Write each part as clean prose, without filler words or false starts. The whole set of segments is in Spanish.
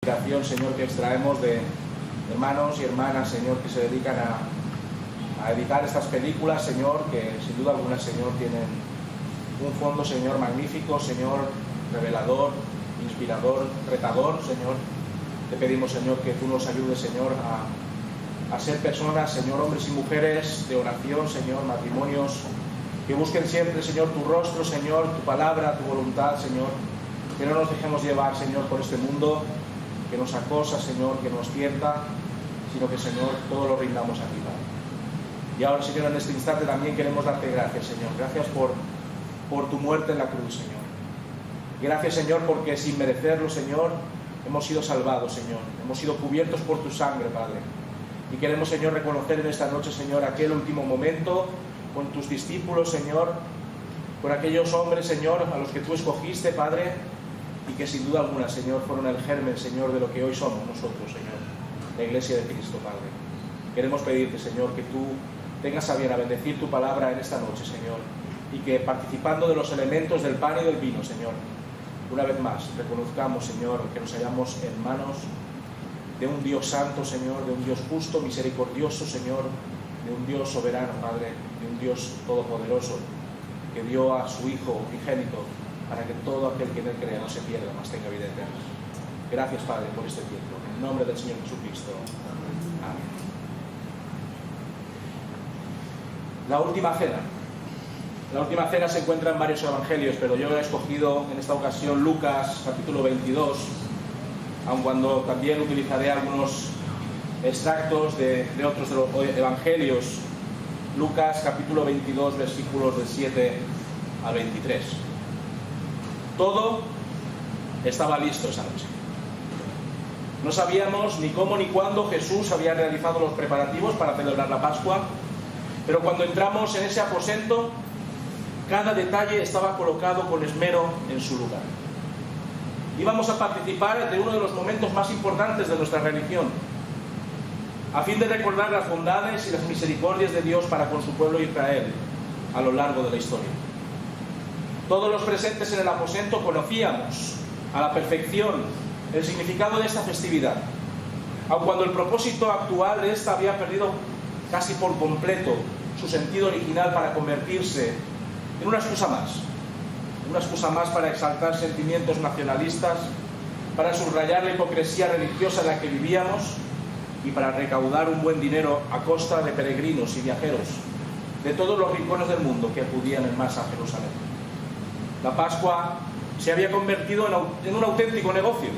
Señor, que extraemos de hermanos y hermanas, Señor, que se dedican a editar estas películas, Señor, que sin duda alguna, Señor, tienen un fondo, Señor, magnífico, Señor, revelador, inspirador, retador, Señor. Te pedimos, Señor, que tú nos ayudes, Señor, a ser personas, Señor, hombres y mujeres de oración, Señor, matrimonios, que busquen siempre, Señor, tu rostro, Señor, tu palabra, tu voluntad, Señor. Que no nos dejemos llevar, Señor, por este mundo que nos acosa, Señor, que nos tienta, sino que, Señor, todo lo rindamos a ti, Padre. Y ahora, Señor, en este instante también queremos darte gracias, Señor. Gracias por tu muerte en la cruz, Señor. Gracias, Señor, porque sin merecerlo, Señor, hemos sido salvados, Señor. Hemos sido cubiertos por tu sangre, Padre. Y queremos, Señor, reconocer en esta noche, Señor, aquel último momento con tus discípulos, Señor, con aquellos hombres, Señor, a los que tú escogiste, Padre, y que sin duda alguna, Señor, fueron el germen, Señor, de lo que hoy somos nosotros, Señor, la Iglesia de Cristo, Padre. Queremos pedirte, Señor, que tú tengas a bien a bendecir tu palabra en esta noche, Señor, y que participando de los elementos del pan y del vino, Señor, una vez más reconozcamos, Señor, que nos hallamos en manos de un Dios santo, Señor, de un Dios justo, misericordioso, Señor, de un Dios soberano, Padre, de un Dios todopoderoso, que dio a su Hijo unigénito para que todo aquel que en él crea no se pierda, mas tenga vida eterna. Gracias, Padre, por este tiempo. En el nombre del Señor Jesucristo. Amén. La última cena. La última cena se encuentra en varios evangelios, pero yo he escogido en esta ocasión Lucas, capítulo 22, aun cuando también utilizaré algunos extractos de otros de los evangelios. Lucas, capítulo 22, versículos del 7 al 23. Todo estaba listo esa noche. No sabíamos ni cómo ni cuándo Jesús había realizado los preparativos para celebrar la Pascua, pero cuando entramos en ese aposento, cada detalle estaba colocado con esmero en su lugar. Íbamos a participar de uno de los momentos más importantes de nuestra religión, a fin de recordar las bondades y las misericordias de Dios para con su pueblo Israel a lo largo de la historia. Todos los presentes en el aposento conocíamos a la perfección el significado de esta festividad, aun cuando el propósito actual de esta había perdido casi por completo su sentido original para convertirse en una excusa más para exaltar sentimientos nacionalistas, para subrayar la hipocresía religiosa en la que vivíamos y para recaudar un buen dinero a costa de peregrinos y viajeros de todos los rincones del mundo que acudían en masa a Jerusalén. La Pascua se había convertido en un auténtico negocio,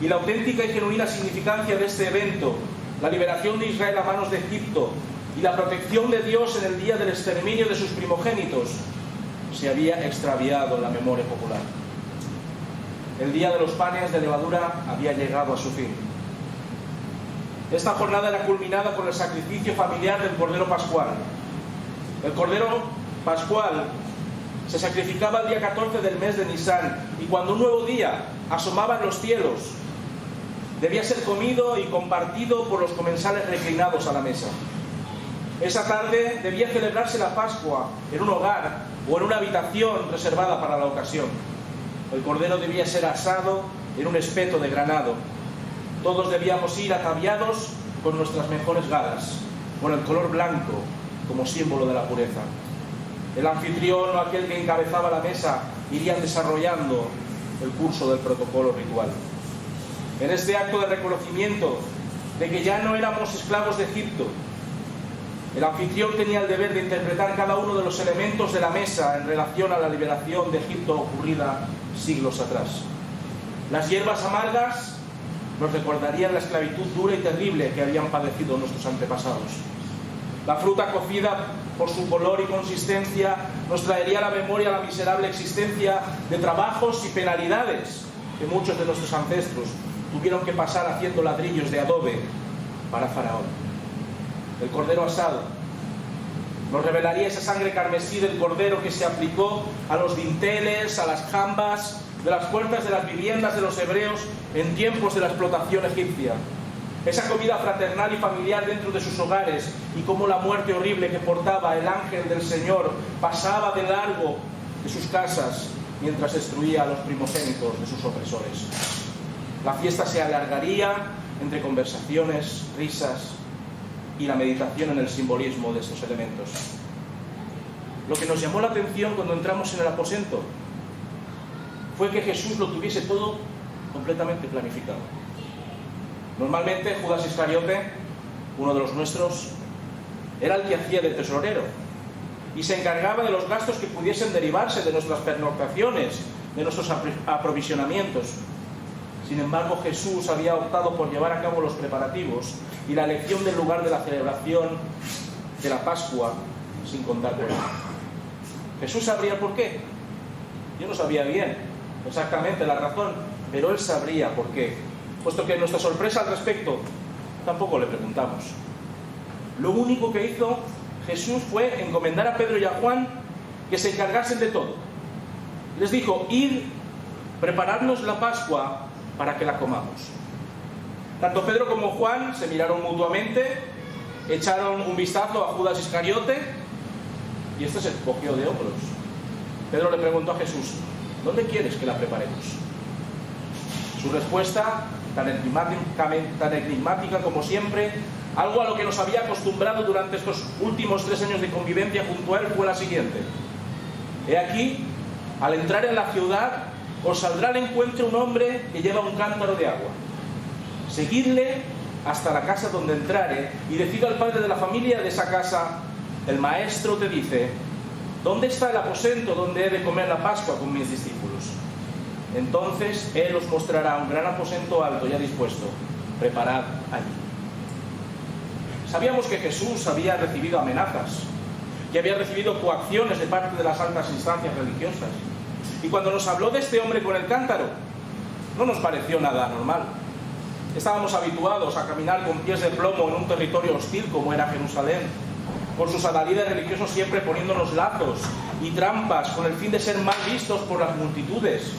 y la auténtica y genuina significancia de este evento, la liberación de Israel a manos de Egipto y la protección de Dios en el día del exterminio de sus primogénitos, se había extraviado en la memoria popular. El día de los panes de levadura había llegado a su fin. Esta jornada era culminada por el sacrificio familiar del Cordero Pascual. El Cordero Pascual se sacrificaba el día 14 del mes de Nisán, y cuando un nuevo día asomaba en los cielos, debía ser comido y compartido por los comensales reclinados a la mesa. Esa tarde debía celebrarse la Pascua en un hogar o en una habitación reservada para la ocasión. El cordero debía ser asado en un espeto de granado. Todos debíamos ir ataviados con nuestras mejores galas, con el color blanco como símbolo de la pureza. El anfitrión o aquel que encabezaba la mesa irían desarrollando el curso del protocolo ritual. En este acto de reconocimiento de que ya no éramos esclavos de Egipto, el anfitrión tenía el deber de interpretar cada uno de los elementos de la mesa en relación a la liberación de Egipto ocurrida siglos atrás. Las hierbas amargas nos recordarían la esclavitud dura y terrible que habían padecido nuestros antepasados. La fruta cocida por su color y consistencia nos traería a la memoria la miserable existencia de trabajos y penalidades que muchos de nuestros ancestros tuvieron que pasar haciendo ladrillos de adobe para Faraón. El cordero asado nos revelaría esa sangre carmesí del cordero que se aplicó a los dinteles, a las jambas de las puertas de las viviendas de los hebreos en tiempos de la explotación egipcia. Esa comida fraternal y familiar dentro de sus hogares, y cómo la muerte horrible que portaba el ángel del Señor pasaba de largo de sus casas mientras destruía a los primogénitos de sus opresores. La fiesta se alargaría entre conversaciones, risas y la meditación en el simbolismo de estos elementos. Lo que nos llamó la atención cuando entramos en el aposento fue que Jesús lo tuviese todo completamente planificado. Normalmente Judas Iscariote, uno de los nuestros, era el que hacía de tesorero y se encargaba de los gastos que pudiesen derivarse de nuestras pernoctaciones, de nuestros aprovisionamientos. Sin embargo, Jesús había optado por llevar a cabo los preparativos y la elección del lugar de la celebración de la Pascua sin contar con él. Jesús sabría por qué. Yo no sabía bien exactamente la razón, pero él sabría por qué, puesto que nuestra sorpresa al respecto tampoco le preguntamos. Lo único que hizo Jesús fue encomendar a Pedro y a Juan que se encargasen de todo. Les dijo: id, preparadnos la Pascua para que la comamos. Tanto Pedro como Juan se miraron mutuamente, echaron un vistazo a Judas Iscariote y este se cogió de hombros. Pedro le preguntó a Jesús: ¿dónde quieres que la preparemos? Su respuesta, tan enigmática como siempre, algo a lo que nos había acostumbrado durante estos últimos 3 años de convivencia junto a él, fue la siguiente: he aquí, al entrar en la ciudad, os saldrá al encuentro un hombre que lleva un cántaro de agua. Seguidle hasta la casa donde entrare y decid al padre de la familia de esa casa: el maestro te dice, ¿dónde está el aposento donde he de comer la Pascua con mis discípulos? Entonces él os mostrará un gran aposento alto ya dispuesto. Preparad allí. Sabíamos que Jesús había recibido amenazas, que había recibido coacciones de parte de las altas instancias religiosas. Y cuando nos habló de este hombre con el cántaro, no nos pareció nada normal. Estábamos habituados a caminar con pies de plomo en un territorio hostil como era Jerusalén, con sus adalides religiosos siempre poniéndonos lazos y trampas con el fin de ser mal vistos por las multitudes,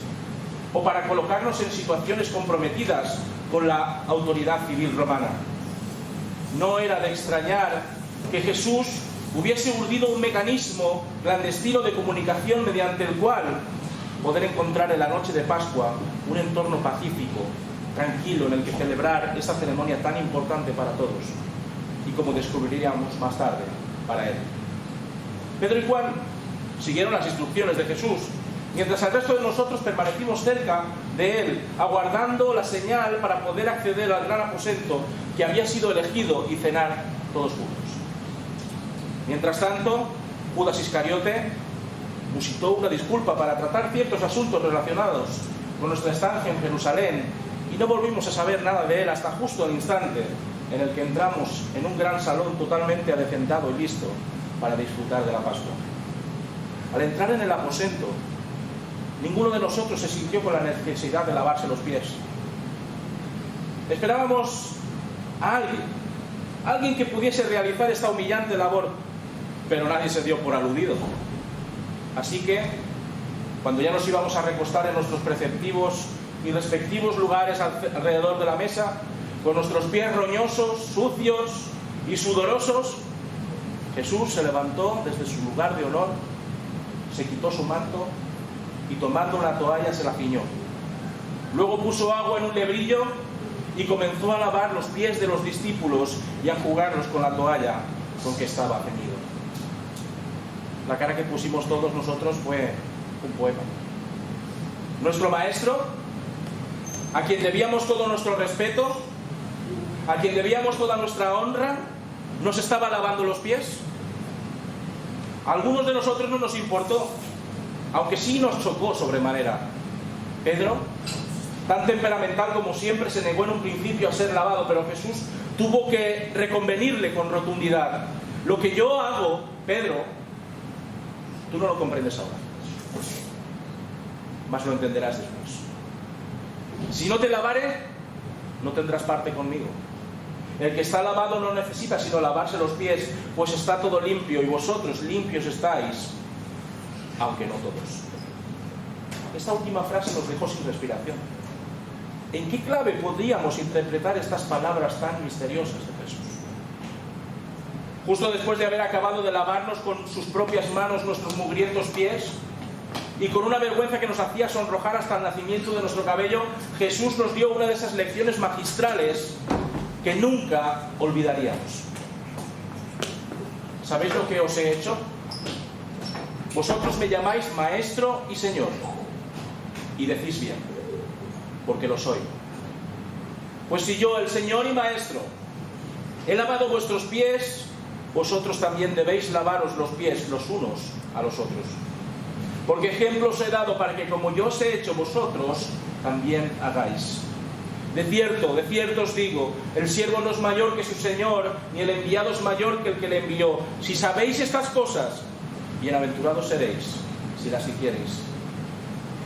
o para colocarnos en situaciones comprometidas con la autoridad civil romana. No era de extrañar que Jesús hubiese urdido un mecanismo clandestino de comunicación mediante el cual poder encontrar en la noche de Pascua un entorno pacífico, tranquilo, en el que celebrar esta ceremonia tan importante para todos y, como descubriríamos más tarde, para él. Pedro y Juan siguieron las instrucciones de Jesús, mientras el resto de nosotros permanecimos cerca de él, aguardando la señal para poder acceder al gran aposento que había sido elegido y cenar todos juntos. Mientras tanto, Judas Iscariote musitó una disculpa para tratar ciertos asuntos relacionados con nuestra estancia en Jerusalén y no volvimos a saber nada de él hasta justo el instante en el que entramos en un gran salón totalmente adecentado y listo para disfrutar de la Pascua. Al entrar en el aposento, ninguno de nosotros se sintió con la necesidad de lavarse los pies. Esperábamos a alguien que pudiese realizar esta humillante labor, pero nadie se dio por aludido. Así que, cuando ya nos íbamos a recostar en nuestros preceptivos y respectivos lugares alrededor de la mesa, con nuestros pies roñosos, sucios y sudorosos, Jesús se levantó desde su lugar de honor, se quitó su manto y, tomando una toalla, se la ciñó. Luego puso agua en un lebrillo y comenzó a lavar los pies de los discípulos y a enjugarlos con la toalla con que estaba ceñido. La cara que pusimos todos nosotros fue un poema. Nuestro maestro, a quien debíamos todo nuestro respeto, a quien debíamos toda nuestra honra, ¿nos estaba lavando los pies? A algunos de nosotros no nos importó, aunque sí nos chocó sobremanera. Pedro, tan temperamental como siempre, se negó en un principio a ser lavado, pero Jesús tuvo que reconvenirle con rotundidad. Lo que yo hago, Pedro, tú no lo comprendes ahora, mas lo entenderás después. Si no te lavare, no tendrás parte conmigo. El que está lavado no necesita sino lavarse los pies, pues está todo limpio, y vosotros limpios estáis, aunque no todos. Esta última frase nos dejó sin respiración. ¿En qué clave podríamos interpretar estas palabras tan misteriosas de Jesús? Justo después de haber acabado de lavarnos con sus propias manos nuestros mugrientos pies, y con una vergüenza que nos hacía sonrojar hasta el nacimiento de nuestro cabello, Jesús nos dio una de esas lecciones magistrales que nunca olvidaríamos. ¿Sabéis lo que os he hecho? Vosotros me llamáis Maestro y Señor, y decís bien, porque lo soy. Pues si yo, el Señor y Maestro, he lavado vuestros pies, vosotros también debéis lavaros los pies los unos a los otros. Porque ejemplo os he dado para que como yo os he hecho vosotros, también hagáis. De cierto os digo, el siervo no es mayor que su Señor, ni el enviado es mayor que el que le envió. Si sabéis estas cosas, bienaventurados seréis, si las hiciereis.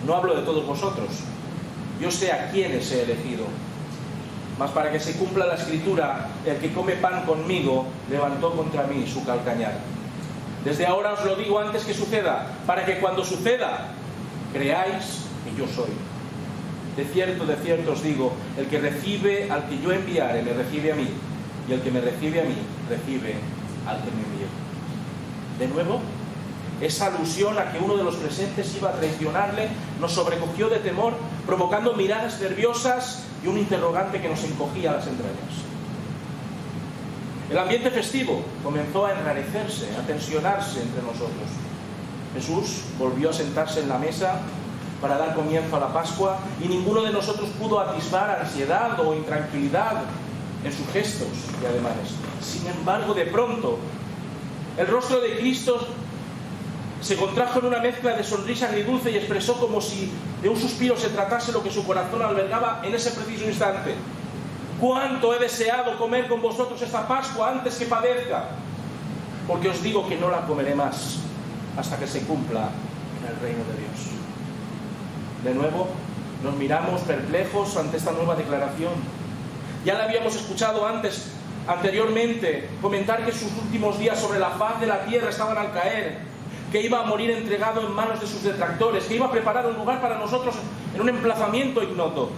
No hablo de todos vosotros, yo sé a quiénes he elegido. Mas para que se cumpla la Escritura, el que come pan conmigo, levantó contra mí su calcañar. Desde ahora os lo digo antes que suceda, para que cuando suceda, creáis que yo soy. De cierto os digo, el que recibe al que yo enviare, me recibe a mí, y el que me recibe a mí, recibe al que me envió. De nuevo, esa alusión a que uno de los presentes iba a traicionarle nos sobrecogió de temor, provocando miradas nerviosas y un interrogante que nos encogía las entrañas. El ambiente festivo comenzó a enrarecerse, a tensionarse entre nosotros. Jesús volvió a sentarse en la mesa para dar comienzo a la Pascua y ninguno de nosotros pudo atisbar ansiedad o intranquilidad en sus gestos y ademanes. Sin embargo, de pronto, el rostro de Cristo se contrajo en una mezcla de sonrisa agridulce y expresó como si de un suspiro se tratase lo que su corazón albergaba en ese preciso instante. ¡Cuánto he deseado comer con vosotros esta Pascua antes que padezca! Porque os digo que no la comeré más hasta que se cumpla en el reino de Dios. De nuevo, nos miramos perplejos ante esta nueva declaración. Ya la habíamos escuchado anteriormente, comentar que sus últimos días sobre la faz de la tierra estaban al caer, que iba a morir entregado en manos de sus detractores, que iba a preparar un lugar para nosotros en un emplazamiento ignoto.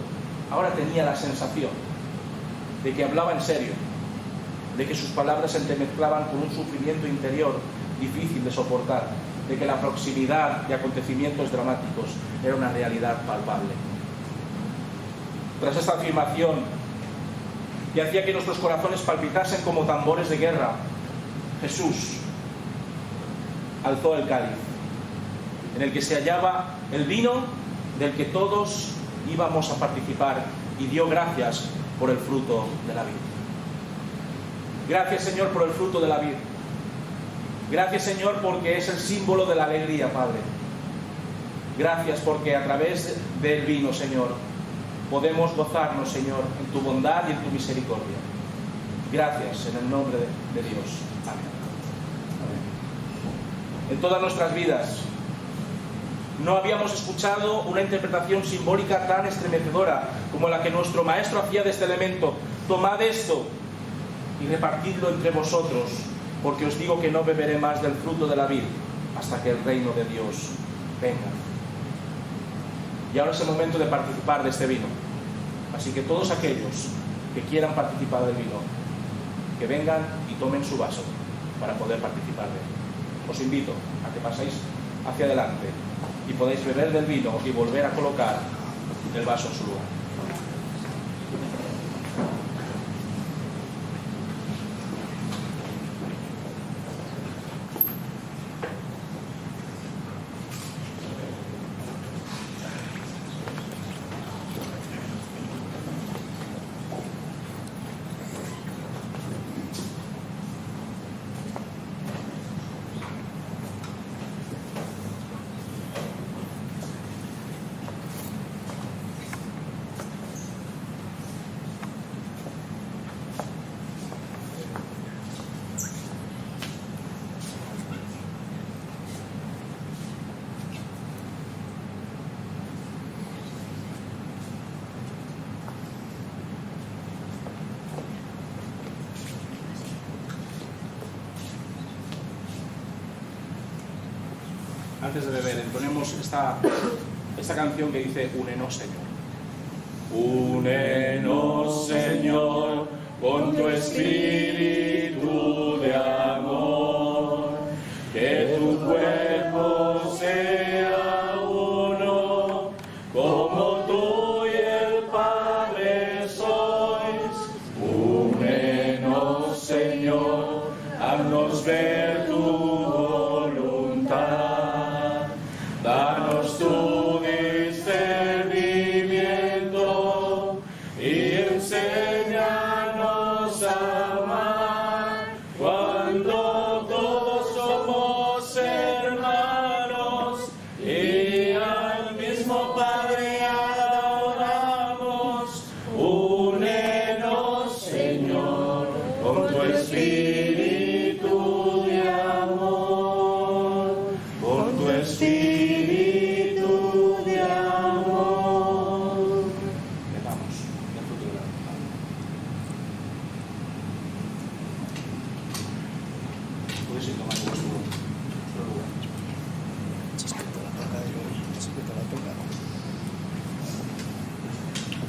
Ahora tenía la sensación de que hablaba en serio, de que sus palabras se entremezclaban con un sufrimiento interior difícil de soportar, de que la proximidad de acontecimientos dramáticos era una realidad palpable. Tras esta afirmación, que hacía que nuestros corazones palpitasen como tambores de guerra, Jesús alzó el cáliz, en el que se hallaba el vino del que todos íbamos a participar, y dio gracias por el fruto de la vid. Gracias, Señor, por el fruto de la vid. Gracias, Señor, porque es el símbolo de la alegría, Padre. Gracias porque a través del vino, Señor, podemos gozarnos, Señor, en tu bondad y en tu misericordia. Gracias, en el nombre de Dios. Amén. En todas nuestras vidas no habíamos escuchado una interpretación simbólica tan estremecedora como la que nuestro Maestro hacía de este elemento. Tomad esto y repartidlo entre vosotros, porque os digo que no beberé más del fruto de la vid hasta que el reino de Dios venga. Y ahora es el momento de participar de este vino. Así que todos aquellos que quieran participar del vino, que vengan y tomen su vaso para poder participar de él. Os invito a que paséis hacia adelante y podáis beber del vino y volver a colocar el vaso en su lugar. Antes de beber, entonemos esta canción que dice: Únenos, Señor. Únenos, Señor, con tu espíritu de amor, que tu cuerpo sea Haznos ver tu voluntad, danos tu discernimiento y enséñanos a amar cuando todos somos hermanos y al mismo Padre adoramos. Únenos, Señor, con tu espíritu de amor, con tu espíritu de amor. Vamos, el fruto de la voluntad. Podéis ir tomando vuestro lugar.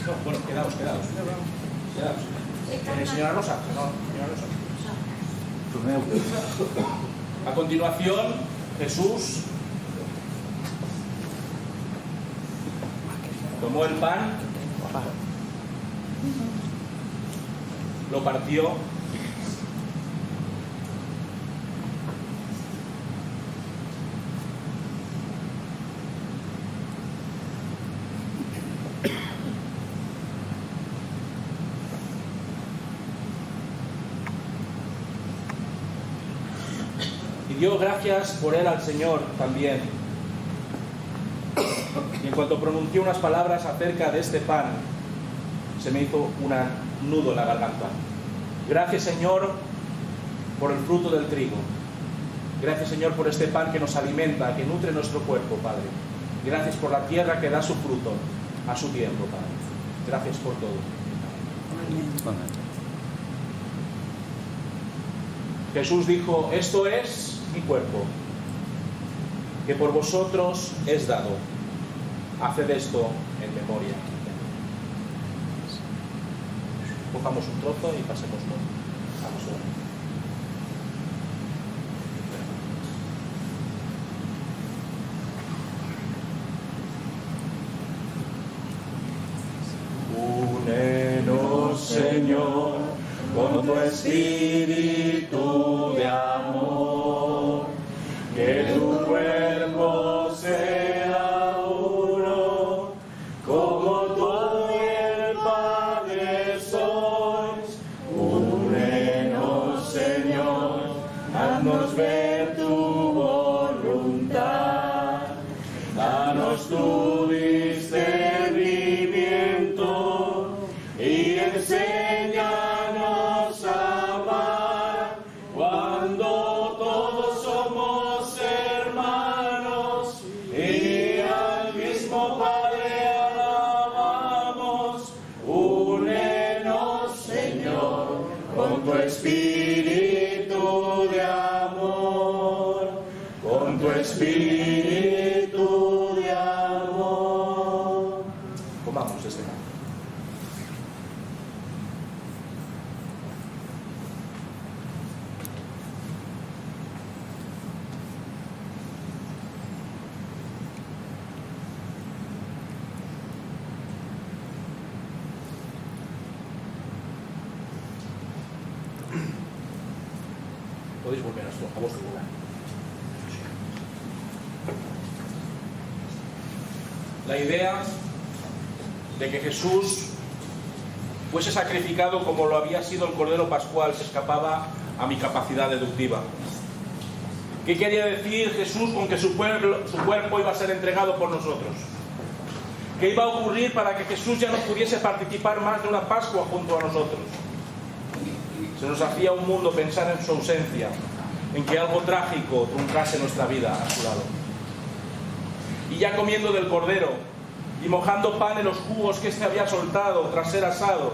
No, bueno, quedaos. Señora Rosa, señora Rosa. A continuación, Jesús tomó el pan, lo partió y dio gracias por él al Señor también. Y en cuanto pronuncié unas palabras acerca de este pan, se me hizo un nudo en la garganta. Gracias, Señor, por el fruto del trigo. Gracias, Señor, por este pan que nos alimenta, que nutre nuestro cuerpo, Padre. Gracias por la tierra que da su fruto a su tiempo, Padre. Gracias por todo. Amén. Jesús dijo: esto es mi cuerpo, que por vosotros es dado. Haced esto en memoria. Cojamos un trozo y pasémoslo. Vamos a Únenos, Señor, con tu espíritu de amor, que tu cuerpo sea uno, como tú y el Padre sois. Únenos, Señor, haznos ver tu voluntad, danos tu discernimiento y enséñanos a amar cuando todos somos hermanos y al mismo Padre alabamos. Únenos, Señor, con tu espíritu de amor, con tu espíritu de amor. Comamos este pan. Podéis volver a vuestro lugar. La idea de que Jesús fuese sacrificado como lo había sido el Cordero Pascual se escapaba a mi capacidad deductiva. ¿Qué quería decir Jesús con que su cuerpo iba a ser entregado por nosotros? ¿Qué iba a ocurrir para que Jesús ya no pudiese participar más de una Pascua junto a nosotros? Se nos hacía un mundo pensar en su ausencia, en que algo trágico truncase nuestra vida a su lado. Y ya comiendo del cordero y mojando pan en los jugos que éste había soltado tras ser asado,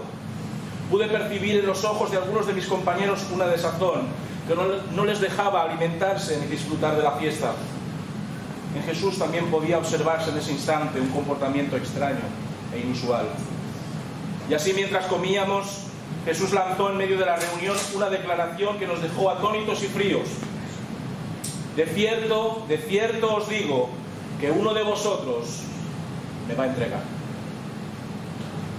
pude percibir en los ojos de algunos de mis compañeros una desazón que no les dejaba alimentarse ni disfrutar de la fiesta. En Jesús también podía observarse en ese instante un comportamiento extraño e inusual. Y así, mientras comíamos, Jesús lanzó en medio de la reunión una declaración que nos dejó atónitos y fríos. De cierto os digo que uno de vosotros me va a entregar.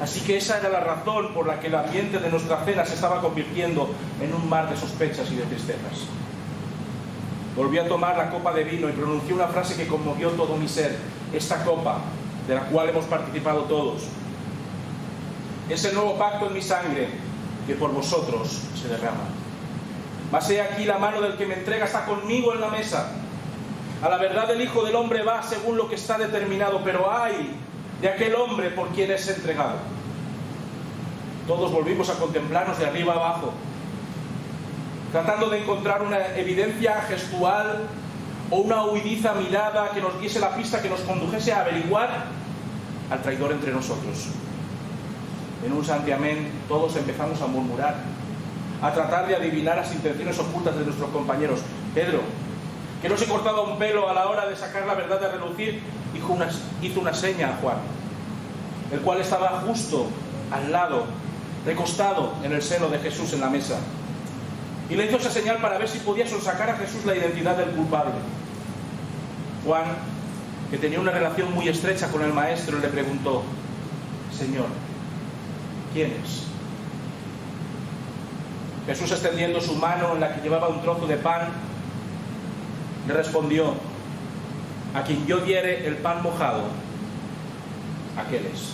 Así que esa era la razón por la que el ambiente de nuestra cena se estaba convirtiendo en un mar de sospechas y de tristezas. volvió a tomar la copa de vino y pronunció una frase que conmovió todo mi ser. Esta copa, de la cual hemos participado todos, es el nuevo pacto en mi sangre, que por vosotros se derrama. Mas he aquí la mano del que me entrega está conmigo en la mesa. A la verdad el Hijo del Hombre va según lo que está determinado, pero ¡ay de aquel hombre por quien es entregado! Todos volvimos a contemplarnos de arriba abajo, tratando de encontrar una evidencia gestual o una huidiza mirada que nos diese la pista que nos condujese a averiguar al traidor entre nosotros. En un santiamén todos empezamos a murmurar, a tratar de adivinar las intenciones ocultas de nuestros compañeros. Pedro, que no se cortaba un pelo a la hora de sacar la verdad a relucir, hizo una seña a Juan, el cual estaba justo al lado, recostado en el seno de Jesús en la mesa, y le hizo esa señal para ver si podía sonsacar a Jesús la identidad del culpable. Juan, que tenía una relación muy estrecha con el maestro, le preguntó: Señor, ¿quién es? Jesús, extendiendo su mano en la que llevaba un trozo de pan, le respondió: a quien yo diere el pan mojado, aquel es.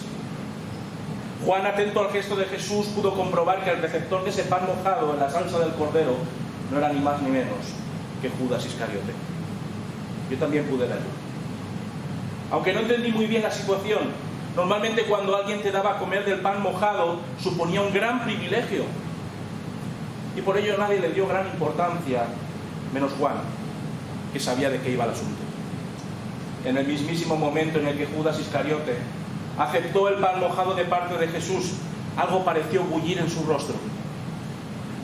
Juan, atento al gesto de Jesús, pudo comprobar que el receptor de ese pan mojado en la salsa del cordero no era ni más ni menos que Judas Iscariote. Yo también pude verlo. Aunque no entendí muy bien la situación, normalmente cuando alguien te daba a comer del pan mojado suponía un gran privilegio, y por ello nadie le dio gran importancia, menos Juan, que sabía de qué iba el asunto. En el mismísimo momento en el que Judas Iscariote aceptó el pan mojado de parte de Jesús, algo pareció bullir en su rostro.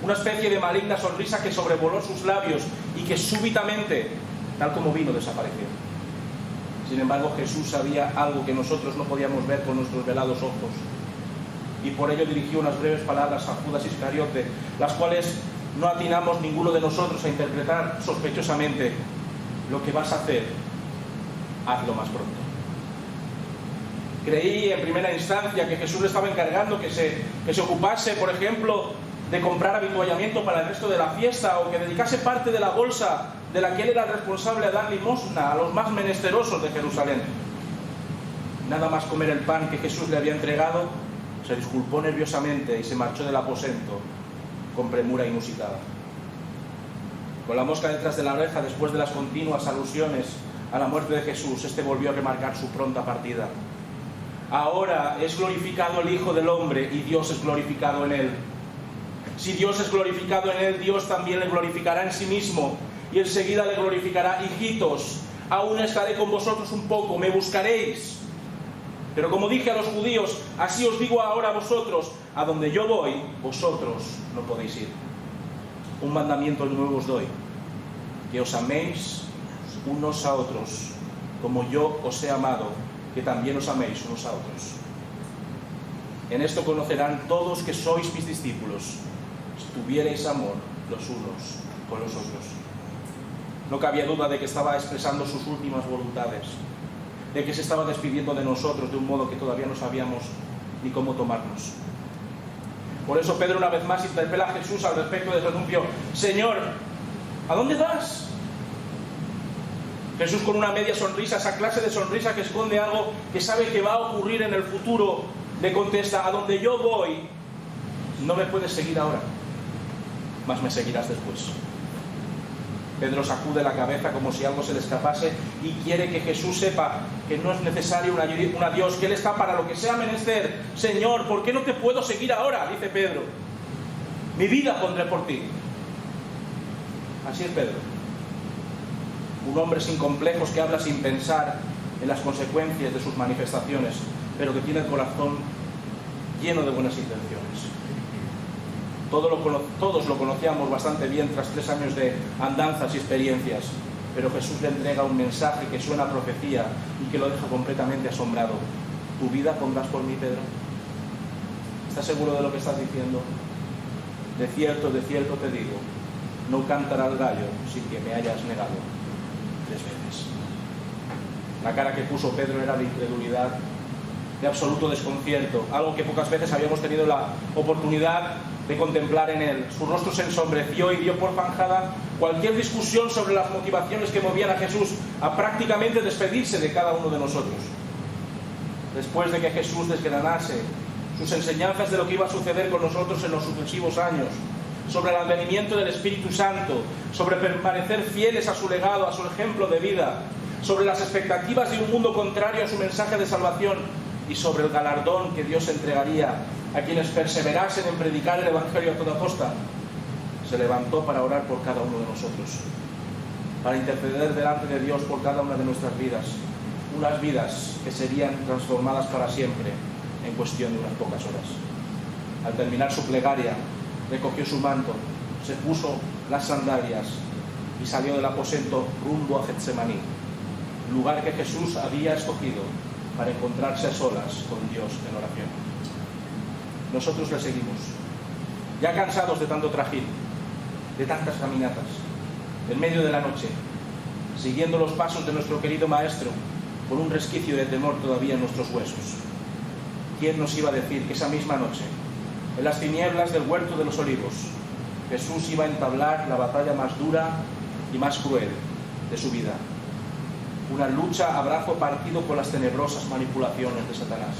Una especie de maligna sonrisa que sobrevoló sus labios y que súbitamente, tal como vino, desapareció. Sin embargo, Jesús sabía algo que nosotros no podíamos ver con nuestros velados ojos, y por ello dirigió unas breves palabras a Judas Iscariote, las cuales no atinamos ninguno de nosotros a interpretar sospechosamente: lo que vas a hacer, hazlo más pronto. Creí en primera instancia que Jesús le estaba encargando que se ocupase, por ejemplo, de comprar avituallamiento para el resto de la fiesta, o que dedicase parte de la bolsa de la que él era responsable a dar limosna a los más menesterosos de Jerusalén. Nada más comer el pan que Jesús le había entregado, se disculpó nerviosamente y se marchó del aposento con premura inusitada. Con la mosca detrás de la oreja, después de las continuas alusiones a la muerte de Jesús, este volvió a remarcar su pronta partida. Ahora es glorificado el Hijo del Hombre y Dios es glorificado en él. Si Dios es glorificado en él, Dios también le glorificará en sí mismo, y enseguida le glorificará. Hijitos, aún estaré con vosotros un poco, me buscaréis. Pero como dije a los judíos, así os digo ahora a vosotros: a donde yo voy, vosotros no podéis ir. Un mandamiento nuevo os doy: que os améis unos a otros, como yo os he amado, que también os améis unos a otros. En esto conocerán todos que sois mis discípulos, si tuviereis amor los unos con los otros. No cabía duda de que estaba expresando sus últimas voluntades, de que se estaba despidiendo de nosotros de un modo que todavía no sabíamos ni cómo tomarnos. Por eso Pedro una vez más interpela a Jesús al respecto de su anuncio: Señor, ¿a dónde vas? Jesús, con una media sonrisa, esa clase de sonrisa que esconde algo que sabe que va a ocurrir en el futuro, le contesta: a donde yo voy, no me puedes seguir ahora, mas me seguirás después. Pedro sacude la cabeza como si algo se le escapase y quiere que Jesús sepa que no es necesario un adiós, que Él está para lo que sea menester. Señor, ¿por qué no te puedo seguir ahora?, dice Pedro. Mi vida pondré por ti. Así es Pedro, un hombre sin complejos que habla sin pensar en las consecuencias de sus manifestaciones, pero que tiene el corazón lleno de buenas intenciones. Todos lo conocíamos bastante bien tras 3 años de andanzas y experiencias, pero Jesús le entrega un mensaje que suena a profecía y que lo deja completamente asombrado. ¿Tu vida pondrás por mí, Pedro? ¿Estás seguro de lo que estás diciendo? De cierto te digo, no cantará el gallo sin que me hayas negado 3 veces. La cara que puso Pedro era de incredulidad, de absoluto desconcierto, algo que pocas veces habíamos tenido la oportunidad de contemplar en él. Su rostro se ensombreció y dio por zanjada cualquier discusión sobre las motivaciones que movían a Jesús a prácticamente despedirse de cada uno de nosotros. Después de que Jesús desgranase sus enseñanzas de lo que iba a suceder con nosotros en los sucesivos años, sobre el advenimiento del Espíritu Santo, sobre permanecer fieles a su legado, a su ejemplo de vida, sobre las expectativas de un mundo contrario a su mensaje de salvación y sobre el galardón que Dios entregaría a quienes perseverasen en predicar el Evangelio a toda costa, se levantó para orar por cada uno de nosotros, para interceder delante de Dios por cada una de nuestras vidas, unas vidas que serían transformadas para siempre en cuestión de unas pocas horas. Al terminar su plegaria, recogió su manto, se puso las sandalias y salió del aposento rumbo a Getsemaní, lugar que Jesús había escogido para encontrarse a solas con Dios en oración. Nosotros le seguimos, ya cansados de tanto trajín, de tantas caminatas, en medio de la noche, siguiendo los pasos de nuestro querido Maestro, con un resquicio de temor todavía en nuestros huesos. ¿Quién nos iba a decir que esa misma noche, en las tinieblas del huerto de los olivos, Jesús iba a entablar la batalla más dura y más cruel de su vida? Una lucha a brazo partido con las tenebrosas manipulaciones de Satanás.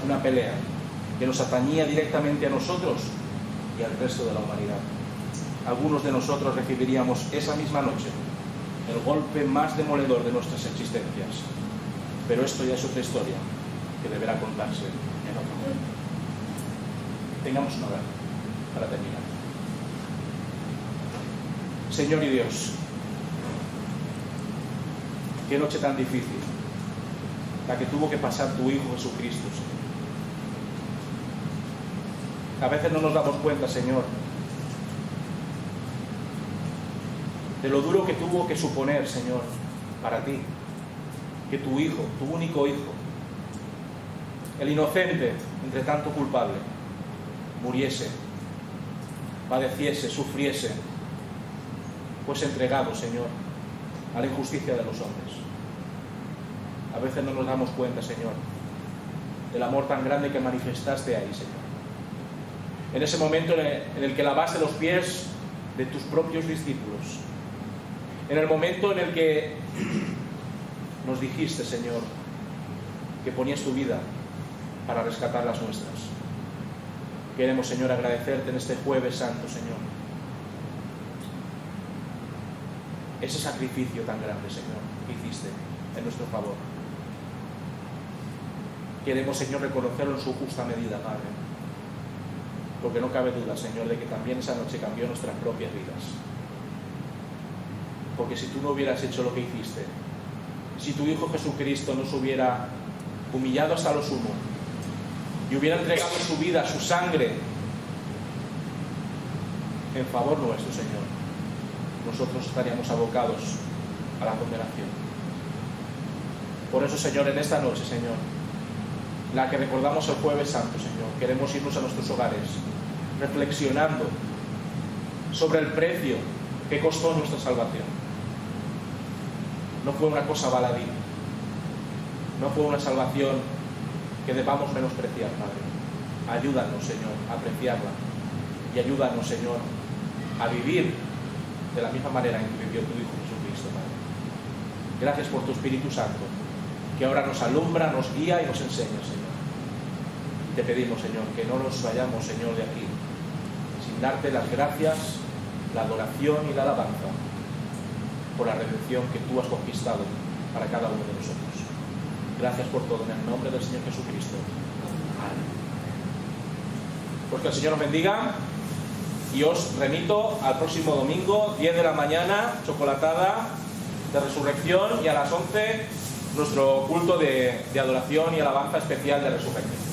Una pelea que nos atañía directamente a nosotros y al resto de la humanidad. Algunos de nosotros recibiríamos esa misma noche el golpe más demoledor de nuestras existencias. Pero esto ya es otra historia que deberá contarse en otro momento. Tengamos una oración para terminar. Señor y Dios, qué noche tan difícil la que tuvo que pasar tu Hijo Jesucristo, Señor. A veces no nos damos cuenta, Señor, de lo duro que tuvo que suponer, Señor, para ti, que tu Hijo, tu único Hijo, el inocente entre tanto culpable, muriese, padeciese, sufriese, fuese entregado, Señor, a la injusticia de los hombres. A veces no nos damos cuenta, Señor, del amor tan grande que manifestaste ahí, Señor. En ese momento en el que lavaste los pies de tus propios discípulos, en el momento en el que nos dijiste, Señor, que ponías tu vida para rescatar las nuestras. Queremos, Señor, agradecerte en este Jueves Santo, Señor, ese sacrificio tan grande, Señor, que hiciste en nuestro favor. Queremos, Señor, reconocerlo en su justa medida, Padre, porque no cabe duda, Señor, de que también esa noche cambió nuestras propias vidas. Porque si tú no hubieras hecho lo que hiciste, si tu Hijo Jesucristo no se hubiera humillado hasta lo sumo y hubiera entregado su vida, su sangre, en favor nuestro, Señor, nosotros estaríamos abocados a la condenación. Por eso, Señor, en esta noche, Señor, la que recordamos el Jueves Santo, Señor, queremos irnos a nuestros hogares reflexionando sobre el precio que costó nuestra salvación. No fue una cosa baladí, no fue una salvación que debamos menospreciar, Padre. Ayúdanos, Señor, a apreciarla y ayúdanos, Señor, a vivir de la misma manera en que vivió tu Hijo Jesucristo, Padre. Gracias por tu Espíritu Santo, que ahora nos alumbra, nos guía y nos enseña, Señor. Te pedimos, Señor, que no nos vayamos, Señor, de aquí sin darte las gracias, la adoración y la alabanza por la redención que tú has conquistado para cada uno de nosotros. Gracias por todo, en el nombre del Señor Jesucristo. Amén. Pues que el Señor os bendiga y os remito al próximo domingo, 10 de la mañana, chocolatada de resurrección, y a las 11 nuestro culto de adoración y alabanza especial de resurrección.